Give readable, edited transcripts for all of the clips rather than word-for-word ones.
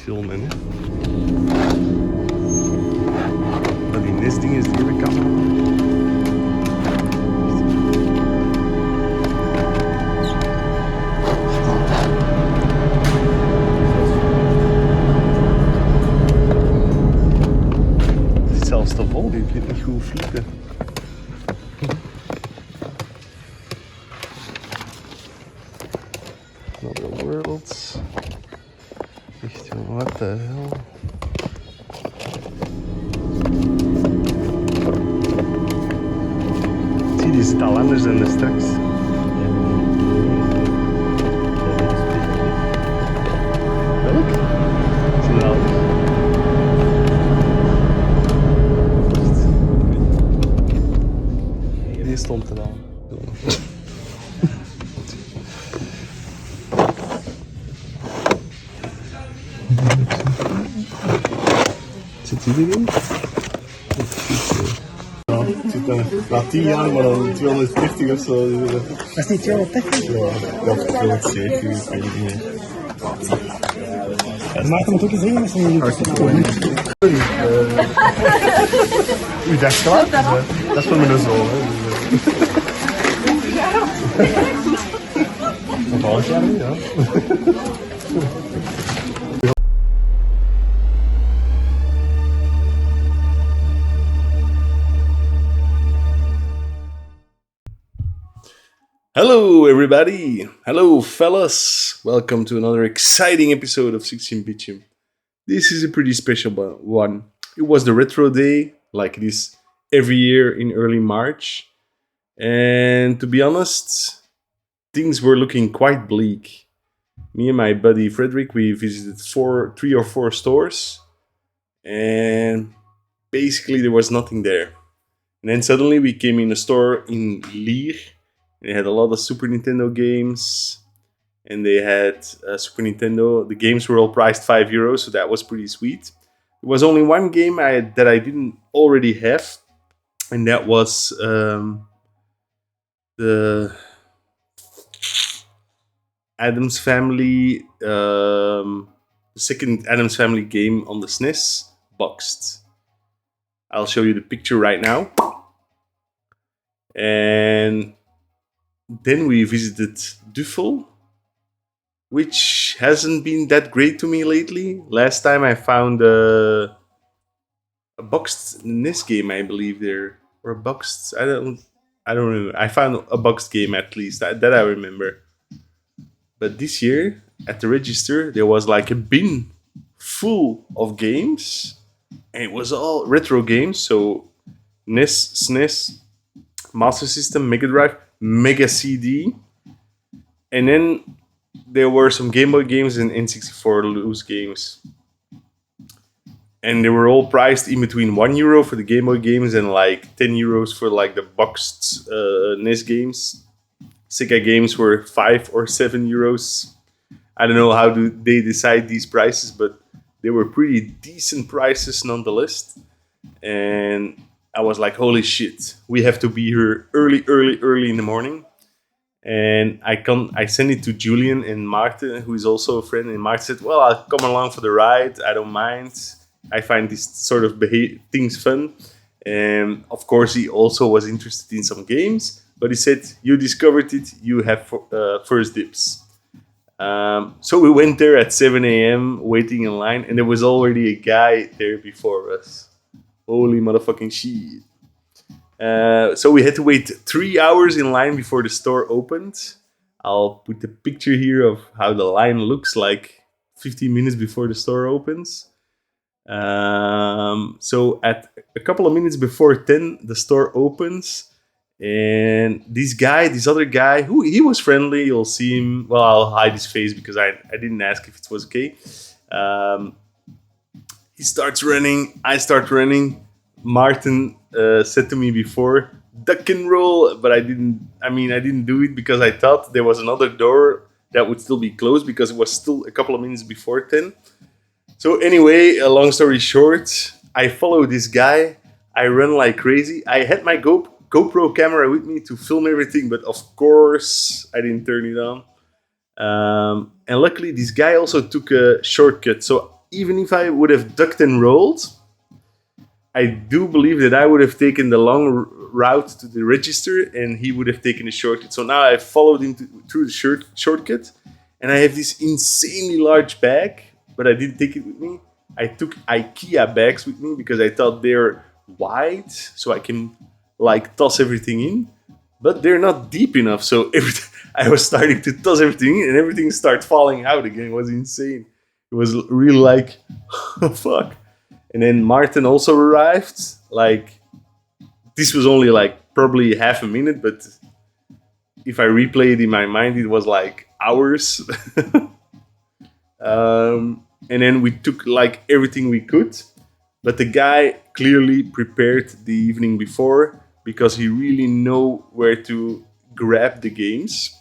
filmen. Hè. Maar die nestding is die we kan. Het is zelfs te vol, die vindt niet goed vliegen. Another world. Echt, what the hell? Zie, die zit al anders dan straks. Welk? Zie je al? Die stond er al. Zit die erin? Ja, het zit na 10 jaar, maar dan 250 of zo. Dat is niet 280? Ja, of 270, ik weet het niet meer. Maak hem het ook eens in, als je niet Sorry. U dacht klaar? Dat is voor mijn zoon. Een half jaar, ja. Hello everybody! Hello fellas! Welcome to another exciting episode of 16 Bitchim. This is a pretty special one. It was the retro day, like it is every year in early March. And to be honest, things were looking quite bleak. Me and my buddy Frederick, we visited 3 or 4 stores. And basically there was nothing there. And then suddenly we came in a store in Lier. They had a lot of Super Nintendo games, and they had Super Nintendo. The games were all priced €5, so that was pretty sweet. There was only one game that I didn't already have, and that was the Addams Family, the second Addams Family game on the SNES, boxed. I'll show you the picture right now. And then we visited Duffel, which hasn't been that great to me lately. Last time I found a boxed NES game, I believe there, or boxed. I don't know. I found a boxed game at least that I remember. But this year at the register there was like a bin full of games, and it was all retro games. So NES, SNES, Master System, Mega Drive, Mega CD, and then there were some Game Boy games and N64 loose games, and they were all priced in between €1 for the Game Boy games and like €10 for like the boxed NES games. Sega games were €5 or €7. I don't know how do they decide these prices, but they were pretty decent prices nonetheless. And I was like, holy shit, we have to be here early in the morning. And I sent it to Julian and Martin, who is also a friend. And Martin said, well, I'll come along for the ride. I don't mind. I find these sort of things fun. And of course, he also was interested in some games. But he said, you discovered it. You have first dibs. So we went there at 7 a.m. waiting in line. And there was already a guy there before us. Holy motherfucking shit. So we had to wait 3 hours in line before the store opened. I'll put the picture here of how the line looks like 15 minutes before the store opens. So at a couple of minutes before 10, the store opens. And this other guy, he was friendly. You'll see him. Well, I'll hide his face because I didn't ask if it was okay. He starts running. I start running. Martin said to me before, duck and roll, but I didn't do it because I thought there was another door that would still be closed because it was still a couple of minutes before 10. So anyway, a long story short, I follow this guy. I run like crazy. I had my GoPro camera with me to film everything, but of course I didn't turn it on. And luckily this guy also took a shortcut. So even if I would have ducked and rolled, I do believe that I would have taken the long route to the register and he would have taken the shortcut. So now I followed him through the shortcut, and I have this insanely large bag, but I didn't take it with me. I took IKEA bags with me because I thought they're wide, so I can like toss everything in, but they're not deep enough. So I was starting to toss everything in, and everything started falling out again. It was insane. It was really like, fuck. And then Martin also arrived. Like, this was only like probably half a minute, but if I replay it in my mind, it was like hours. And then we took like everything we could, but the guy clearly prepared the evening before because he really know where to grab the games.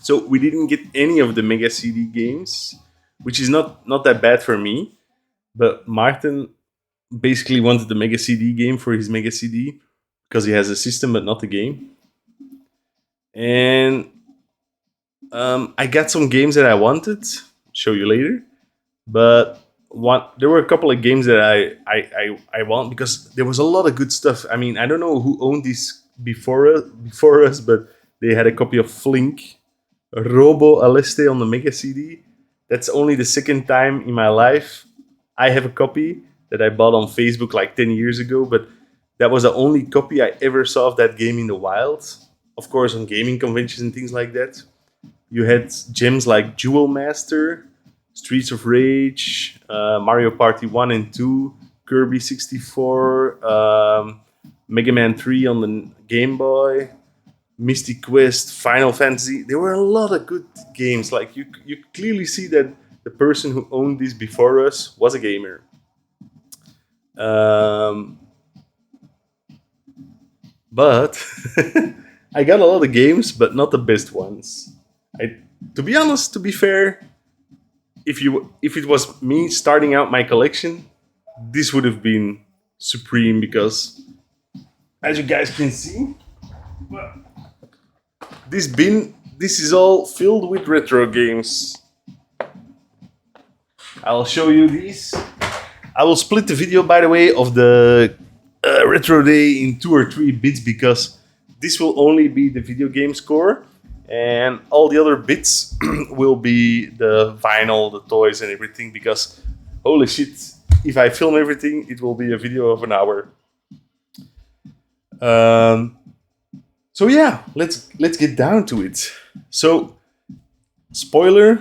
So we didn't get any of the Mega CD games, which is not that bad for me. But Martin basically wanted the Mega CD game for his Mega CD because he has a system but not the game. And I got some games that I wanted. Show you later. But there were a couple of games that I want because there was a lot of good stuff. I mean, I don't know who owned these before us, but they had a copy of Flink, Robo Aleste on the Mega CD. That's only the second time in my life I have a copy that I bought on Facebook like 10 years ago, but that was the only copy I ever saw of that game in the wild. Of course, on gaming conventions and things like that. You had gems like Jewel Master, Streets of Rage, Mario Party 1 and 2, Kirby 64, Mega Man 3 on the Game Boy, Mystic Quest, Final Fantasy. There were a lot of good games. Like you clearly see that the person who owned this before us was a gamer. But I got a lot of games, but not the best ones. To be honest, to be fair, if it was me starting out my collection, this would have been supreme because, as you guys can see, this is all filled with retro games. I'll show you these. I will split the video, by the way, of the retro day in 2 or 3 bits because this will only be the video game score. And all the other bits will be the vinyl, the toys, and everything. Because holy shit, if I film everything, it will be a video of an hour. So yeah, let's get down to it. So, spoiler,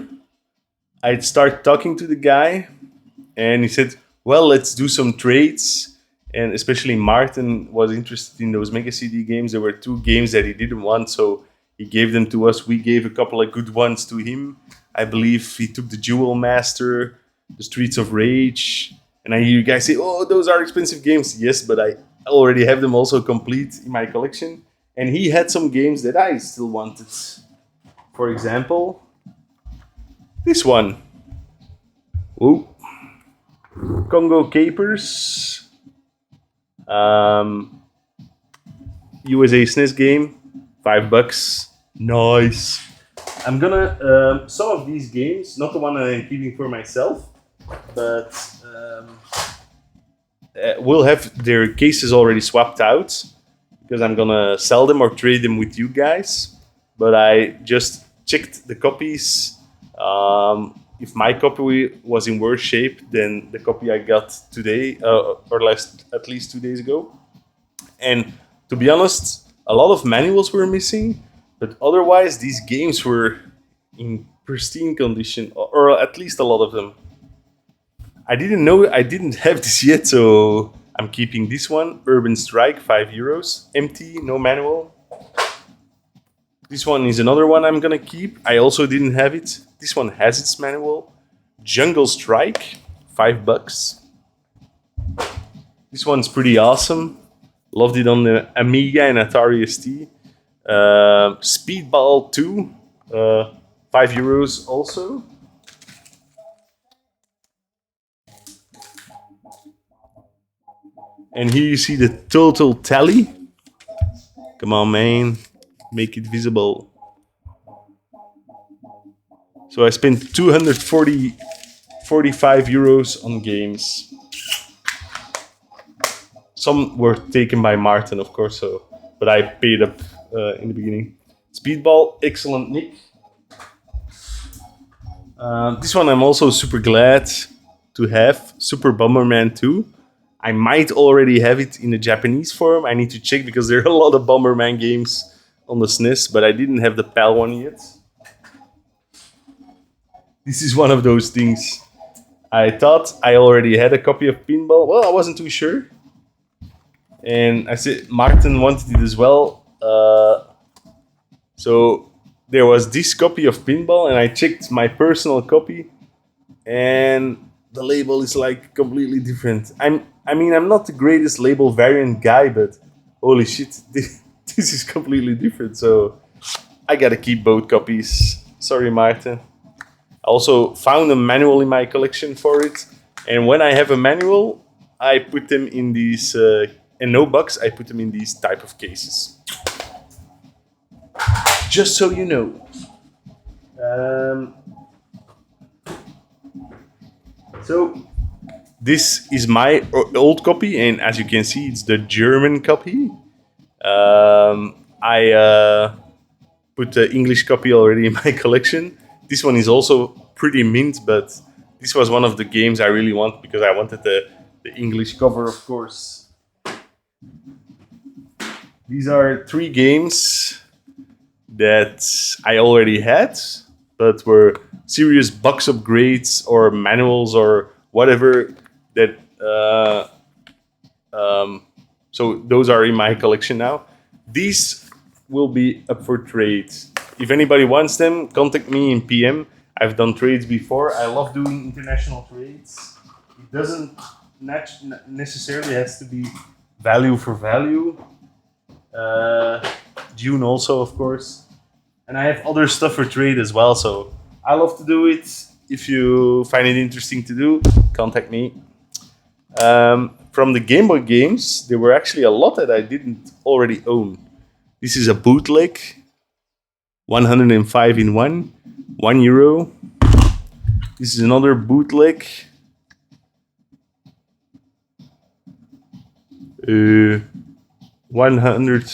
I'd start talking to the guy, and he said, "Well, let's do some trades." And especially Martin was interested in those Mega CD games. There were 2 games that he didn't want, so he gave them to us. We gave a couple of good ones to him. I believe he took the Jewel Master, the Streets of Rage. And I hear you guys say, "Oh, those are expensive games." Yes, but I already have them also complete in my collection. And he had some games that I still wanted. For example, this one. Ooh. Congo Capers. USA SNES game. $5. Nice. I'm gonna some of these games, not the one that I'm keeping for myself, but will have their cases already swapped out because I'm gonna sell them or trade them with you guys. But I just checked the copies. If my copy was in worse shape than the copy I got today, or at least 2 days ago. And to be honest, a lot of manuals were missing, but otherwise these games were in pristine condition, or at least a lot of them. I didn't know I didn't have this yet, so I'm keeping this one. Urban Strike, €5. Empty, no manual. This one is another one I'm gonna keep. I also didn't have it. This one has its manual. Jungle Strike, $5. This one's pretty awesome. Loved it on the Amiga and Atari ST. Speedball 2, €5 also. And here you see the total tally. Come on, man. Make it visible. So I spent $240 45 euros on games. Some were taken by Martin, of course, but I paid up in the beginning. Speedball, excellent nick. This one I'm also super glad to have. Super Bomberman 2. I might already have it in the Japanese form. I need to check because there are a lot of Bomberman games on the SNES, but I didn't have the PAL one yet. This is one of those things. I thought I already had a copy of Pinball. Well, I wasn't too sure. And I said Martin wanted it as well. So there was this copy of Pinball, and I checked my personal copy, and the label is like completely different. I'm not the greatest label variant guy, but holy shit, this is completely different. So I gotta keep both copies. Sorry, Martin. I also found a manual in my collection for it, and when I have a manual, I put them in these, and no box, I put them in these type of cases. Just so you know. So this is my old copy, and as you can see, it's the German copy. I put the English copy already in my collection. This one is also pretty mint, but this was one of the games I really want because I wanted the English cover, of course. These are 3 games that I already had, but were serious box upgrades or manuals or whatever. So those are in my collection now. These will be up for trade. If anybody wants them, contact me in PM. I've done trades before. I love doing international trades. It doesn't necessarily has to be value for value. June also, of course. And I have other stuff for trade as well, so I love to do it. If you find it interesting to do, contact me. From the Game Boy games, there were actually a lot that I didn't already own. This is a bootleg, 105 in 1, €1. This is another bootleg. 100,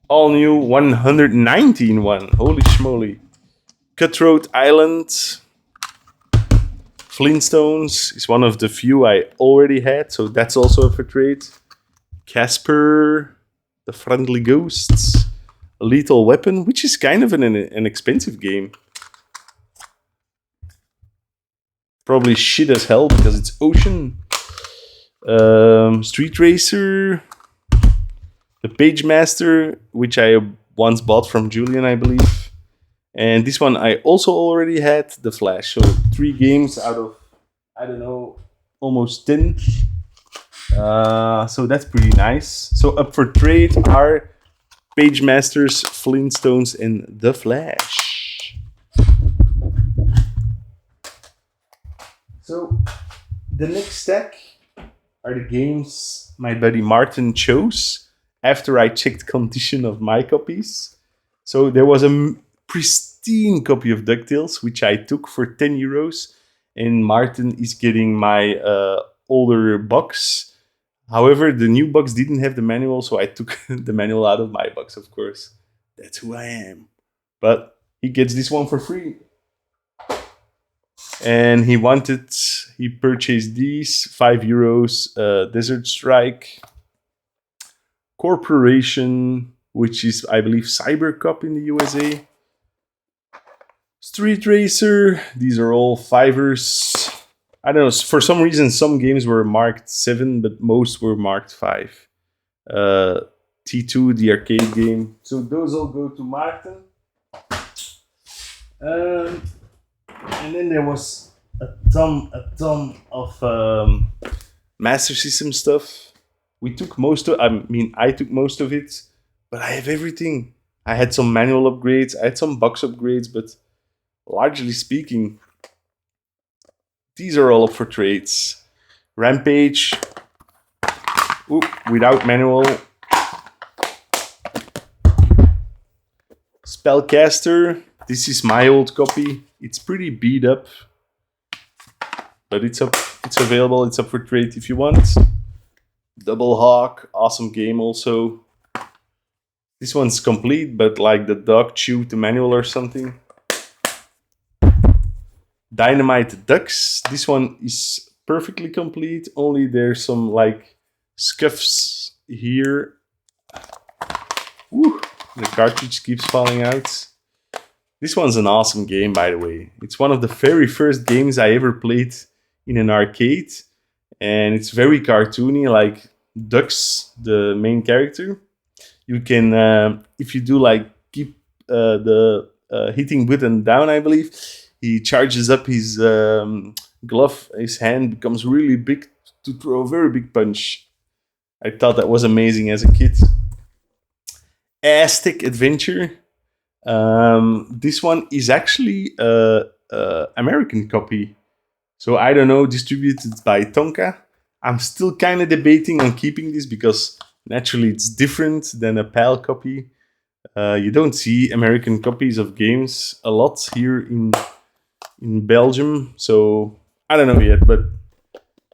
all new, 190 in 1. Holy schmoly. Cutthroat Island. Flintstones is one of the few I already had, so that's also up for trade. Casper, The Friendly Ghosts, A Lethal Weapon, which is kind of an expensive game. Probably shit as hell because it's ocean. Street Racer, The Page Master, which I once bought from Julian, I believe. And this one I also already had, The Flash. So 3 games out of, I don't know, almost 10. So that's pretty nice. So up for trade are Page Masters, Flintstones, and The Flash. So the next stack are the games my buddy Martin chose after I checked condition of my copies. So there was a pristine copy of DuckTales, which I took for €10, and Martin is getting my older box. However, the new box didn't have the manual, so I took the manual out of my box, of course. That's who I am. But he gets this one for free. And he purchased these, €5, Desert Strike, Corporation, which is, I believe, Cybercop in the USA. Street Racer, these are all 5s. I don't know, for some reason some games were marked 7, but most were marked 5. T2, the arcade game. So those all go to Martin. And then there was a ton of Master System stuff. I took most of it, but I have everything. I had some manual upgrades, I had some box upgrades, but largely speaking, these are all up for trades. Rampage, without manual. Spellcaster, this is my old copy. It's pretty beat up. but it's available. It's up for trade if you want. Double Hawk, awesome game also. This one's complete, but like the dog chewed the manual or something. Dynamite Ducks. This one is perfectly complete. Only there's some like scuffs here. Woo, the cartridge keeps falling out. This one's an awesome game, by the way. It's one of the very first games I ever played in an arcade, and it's very cartoony, like Ducks, the main character. You can, if you do like keep the hitting button down, I believe, he charges up his glove. His hand becomes really big to throw a very big punch. I thought that was amazing as a kid. Aztec Adventure. This one is actually a American copy, so I don't know, distributed by Tonka. I'm still kind of debating on keeping this because naturally it's different than a PAL copy. You don't see American copies of games a lot here in Belgium, so I don't know yet. But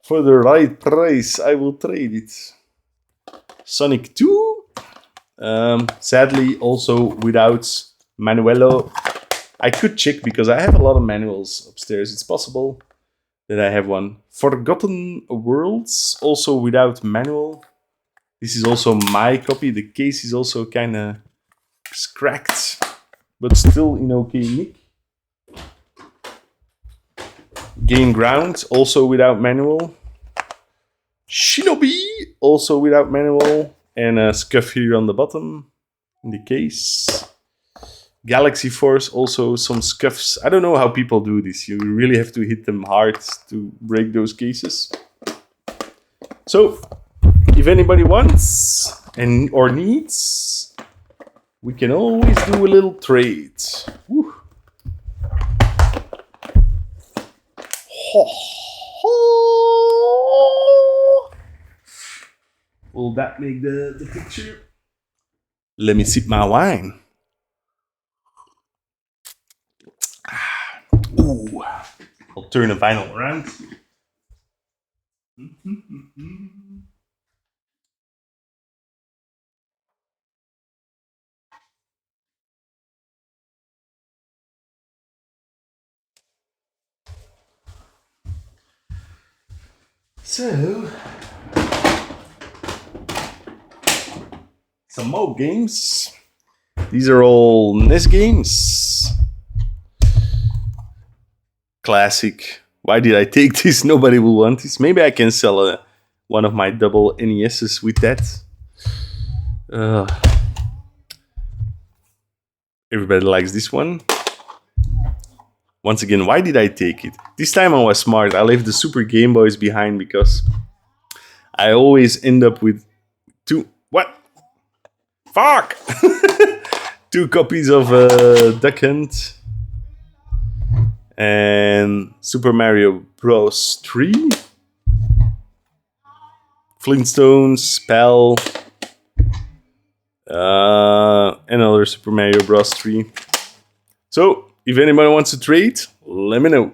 for the right price, I will trade it. Sonic 2, sadly also without Manuelo. I could check because I have a lot of manuals upstairs. It's possible that I have one. Forgotten Worlds, also without manual. This is also my copy. The case is also kind of cracked, but still in okay nick. Gain Ground, also without manual. Shinobi, also without manual. And a scuff here on the bottom in the case. Galaxy Force, also some scuffs. I don't know how people do this. You really have to hit them hard to break those cases. So, if anybody wants and or needs, we can always do a little trade. Woo. Ho, ho. Will that make the picture? Let me sip my wine. Ooh. I'll turn the vinyl around. So, some more games. These are all NES games. Classic. Why did I take this? Nobody will want this. Maybe I can sell one of my double NESs with that. Everybody likes this one. Once again, why did I take it? This time I was smart. I left the Super Game Boys behind because I always end up with two. What? Fuck! 2 copies of Duck Hunt and Super Mario Bros. 3. Flintstones, Pal, another Super Mario Bros. 3. So, if anybody wants to trade, let me know.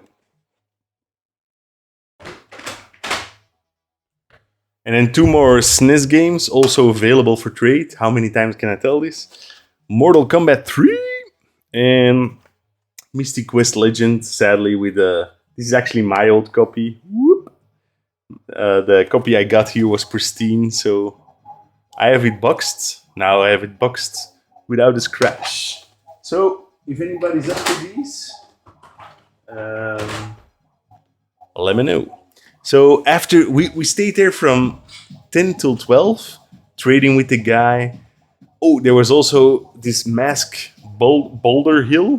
And then 2 more SNES games also available for trade. How many times can I tell this? Mortal Kombat 3 and Mystic Quest Legend, sadly, with this is actually my old copy. Whoop. The copy I got here was pristine, so I have it boxed. Now I have it boxed without a scratch. So, if anybody's up for these, let me know. So after we stayed there from 10 till 12, trading with the guy. Oh, there was also this mask Boulder Hill,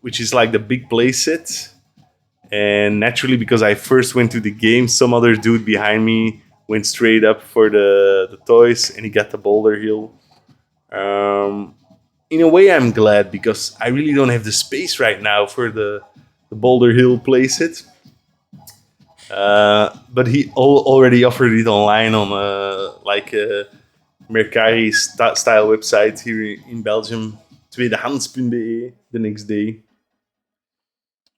which is like the big play set. And naturally, because I first went to the game, some other dude behind me went straight up for the toys, and he got the Boulder Hill. In a way, I'm glad because I really don't have the space right now for the Boulder Hill playset. But he already offered it online on like a Mercari style website here in Belgium, tweedehands.be, the next day.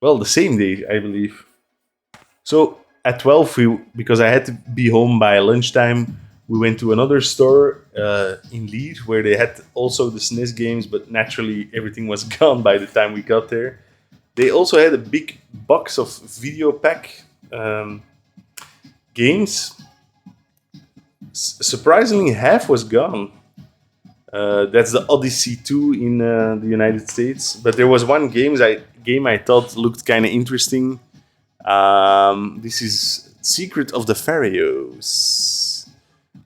Well, the same day, I believe. So at 12, because I had to be home by lunchtime, we went to another store in Leeds where they had also the SNES games, but naturally everything was gone by the time we got there. They also had a big box of video pack um, games. Surprisingly, half was gone. That's the Odyssey 2 in the United States. But there was one game I thought looked kind of interesting. This is Secret of the Pharaohs.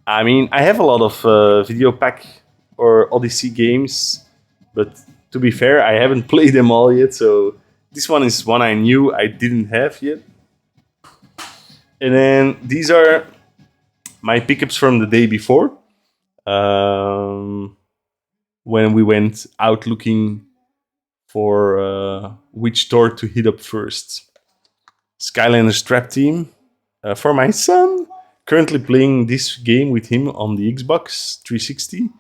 I mean, I have a lot of video pack or Odyssey games, but to be fair, I haven't played them all yet. So this one is one I knew I didn't have yet. And then these are my pickups from the day before. Um, when we went out looking for which door to hit up first. Skylanders Trap Team for my son. Currently playing this game with him on the Xbox 360,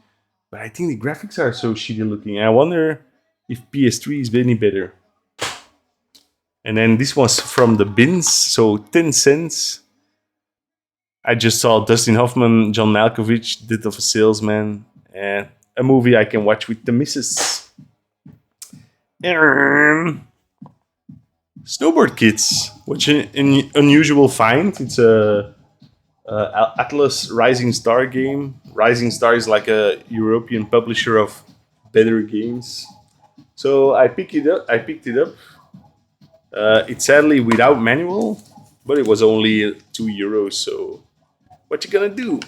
but I think the graphics are so shitty looking. I wonder if PS3 is any better. And then this was from the bins, so 10 cents. I just saw Dustin Hoffman, John Malkovich, Death of a Salesman, and a movie I can watch with the missus. Snowboard Kids, which is an unusual find. It's a Atlas Rising Star game. Rising Star is like a European publisher of better games. So I picked it up. It's sadly without manual, but it was only €2. So what you gonna do?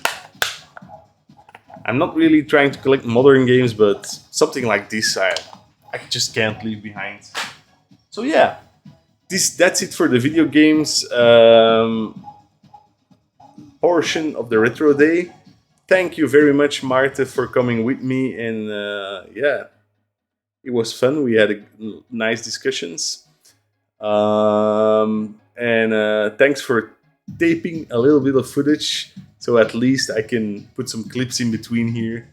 I'm not really trying to collect modern games, but something like this I just can't leave behind. So yeah, that's it for the video games portion of the retro day. Thank you very much, Marta, for coming with me, and yeah, it was fun. We had nice discussions, and thanks for taping a little bit of footage, so at least I can put some clips in between here.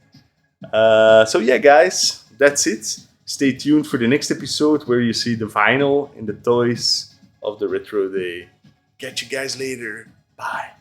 So yeah, guys, that's it. Stay tuned for the next episode where you see the vinyl and the toys of the retro day. Catch you guys later. Bye.